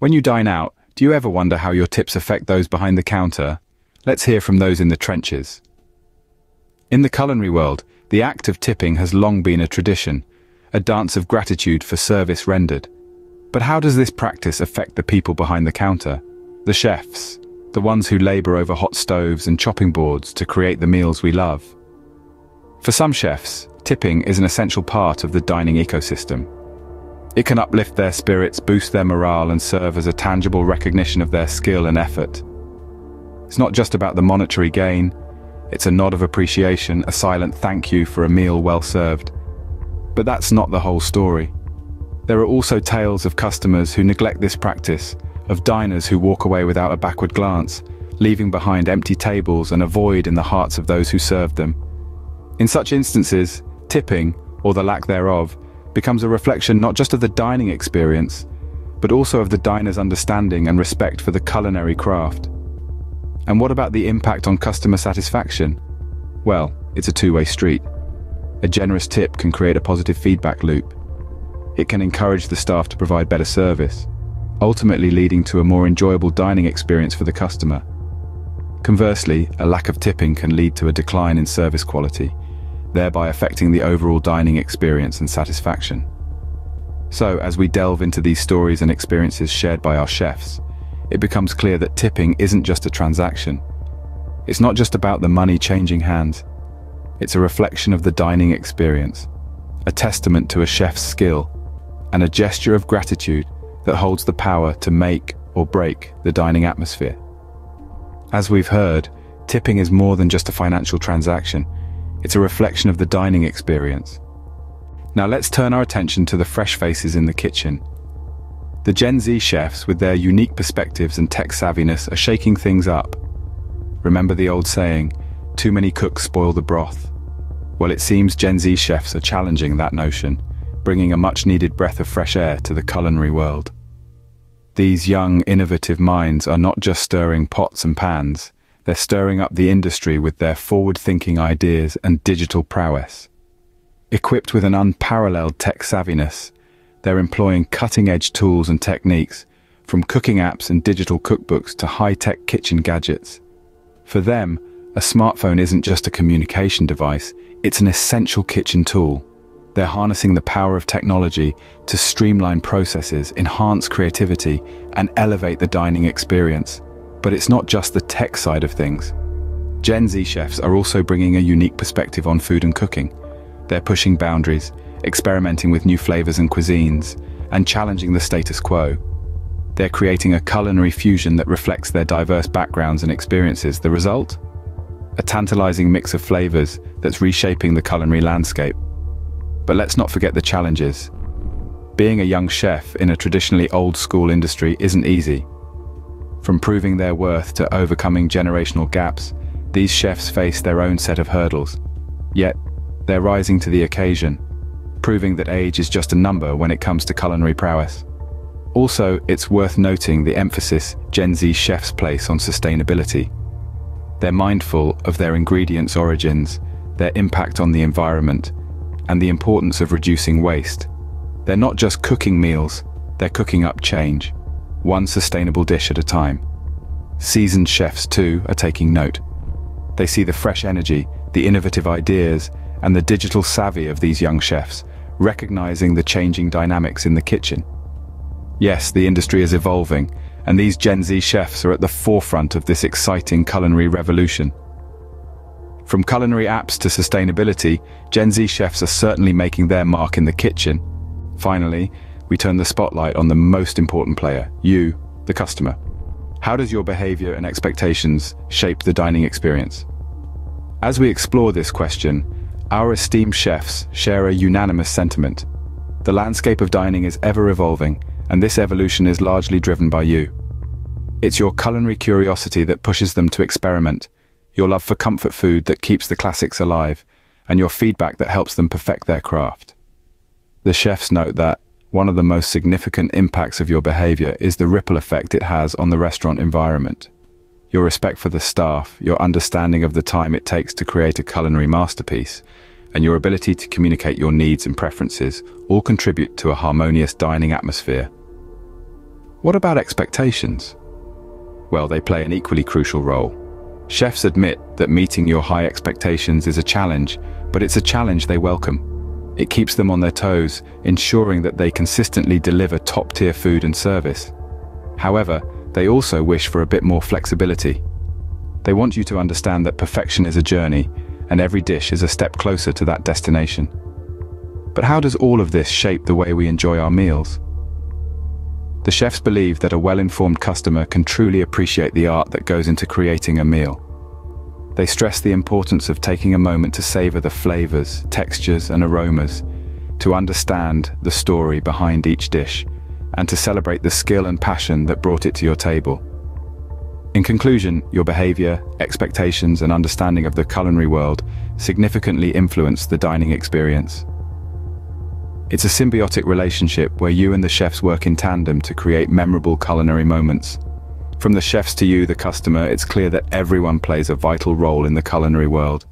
When you dine out, do you ever wonder how your tips affect those behind the counter? Let's hear from those in the trenches. In the culinary world, the act of tipping has long been a tradition, a dance of gratitude for service rendered. But how does this practice affect the people behind the counter? The chefs, the ones who labor over hot stoves and chopping boards to create the meals we love. For some chefs, tipping is an essential part of the dining ecosystem. It can uplift their spirits, boost their morale, and serve as a tangible recognition of their skill and effort. It's not just about the monetary gain, it's a nod of appreciation, a silent thank you for a meal well served. But that's not the whole story. There are also tales of customers who neglect this practice, of diners who walk away without a backward glance, leaving behind empty tables and a void in the hearts of those who served them. In such instances, tipping, or the lack thereof, becomes a reflection not just of the dining experience, but also of the diner's understanding and respect for the culinary craft. And what about the impact on customer satisfaction? Well, it's a two-way street. A generous tip can create a positive feedback loop. It can encourage the staff to provide better service, ultimately leading to a more enjoyable dining experience for the customer. Conversely, a lack of tipping can lead to a decline in service quality, thereby affecting the overall dining experience and satisfaction. So, as we delve into these stories and experiences shared by our chefs, it becomes clear that tipping isn't just a transaction. It's not just about the money changing hands. It's a reflection of the dining experience, a testament to a chef's skill, and a gesture of gratitude that holds the power to make or break the dining atmosphere. As we've heard, tipping is more than just a financial transaction. It's a reflection of the dining experience. Now let's turn our attention to the fresh faces in the kitchen. The Gen Z chefs, with their unique perspectives and tech savviness, are shaking things up. Remember the old saying, too many cooks spoil the broth? Well, it seems Gen Z chefs are challenging that notion, bringing a much-needed breath of fresh air to the culinary world. These young, innovative minds are not just stirring pots and pans, they're stirring up the industry with their forward-thinking ideas and digital prowess. Equipped with an unparalleled tech savviness, they're employing cutting-edge tools and techniques, from cooking apps and digital cookbooks to high-tech kitchen gadgets. For them, a smartphone isn't just a communication device, it's an essential kitchen tool. They're harnessing the power of technology to streamline processes, enhance creativity, and elevate the dining experience. But it's not just the tech side of things. Gen Z chefs are also bringing a unique perspective on food and cooking. They're pushing boundaries, experimenting with new flavors and cuisines, and challenging the status quo. They're creating a culinary fusion that reflects their diverse backgrounds and experiences. The result? A tantalizing mix of flavors that's reshaping the culinary landscape. But let's not forget the challenges. Being a young chef in a traditionally old-school industry isn't easy. From proving their worth to overcoming generational gaps, these chefs face their own set of hurdles. Yet, they're rising to the occasion, proving that age is just a number when it comes to culinary prowess. Also, it's worth noting the emphasis Gen Z chefs place on sustainability. They're mindful of their ingredients' origins, their impact on the environment, and the importance of reducing waste. They're not just cooking meals, they're cooking up change, one sustainable dish at a time. Seasoned chefs, too, are taking note. They see the fresh energy, the innovative ideas, and the digital savvy of these young chefs, recognizing the changing dynamics in the kitchen. Yes, the industry is evolving, and these Gen Z chefs are at the forefront of this exciting culinary revolution. From culinary apps to sustainability, Gen Z chefs are certainly making their mark in the kitchen. Finally, we turn the spotlight on the most important player, you, the customer. How does your behavior and expectations shape the dining experience? As we explore this question, our esteemed chefs share a unanimous sentiment. The landscape of dining is ever evolving, and this evolution is largely driven by you. It's your culinary curiosity that pushes them to experiment, your love for comfort food that keeps the classics alive, and your feedback that helps them perfect their craft. The chefs note that one of the most significant impacts of your behavior is the ripple effect it has on the restaurant environment. Your respect for the staff, your understanding of the time it takes to create a culinary masterpiece, and your ability to communicate your needs and preferences all contribute to a harmonious dining atmosphere. What about expectations? Well, they play an equally crucial role. Chefs admit that meeting your high expectations is a challenge, but it's a challenge they welcome. It keeps them on their toes, ensuring that they consistently deliver top-tier food and service. However, they also wish for a bit more flexibility. They want you to understand that perfection is a journey, and every dish is a step closer to that destination. But how does all of this shape the way we enjoy our meals? The chefs believe that a well-informed customer can truly appreciate the art that goes into creating a meal. They stress the importance of taking a moment to savor the flavors, textures, and aromas, to understand the story behind each dish, and to celebrate the skill and passion that brought it to your table. In conclusion, your behavior, expectations, and understanding of the culinary world significantly influence the dining experience. It's a symbiotic relationship where you and the chefs work in tandem to create memorable culinary moments. From the chefs to you, the customer, it's clear that everyone plays a vital role in the culinary world.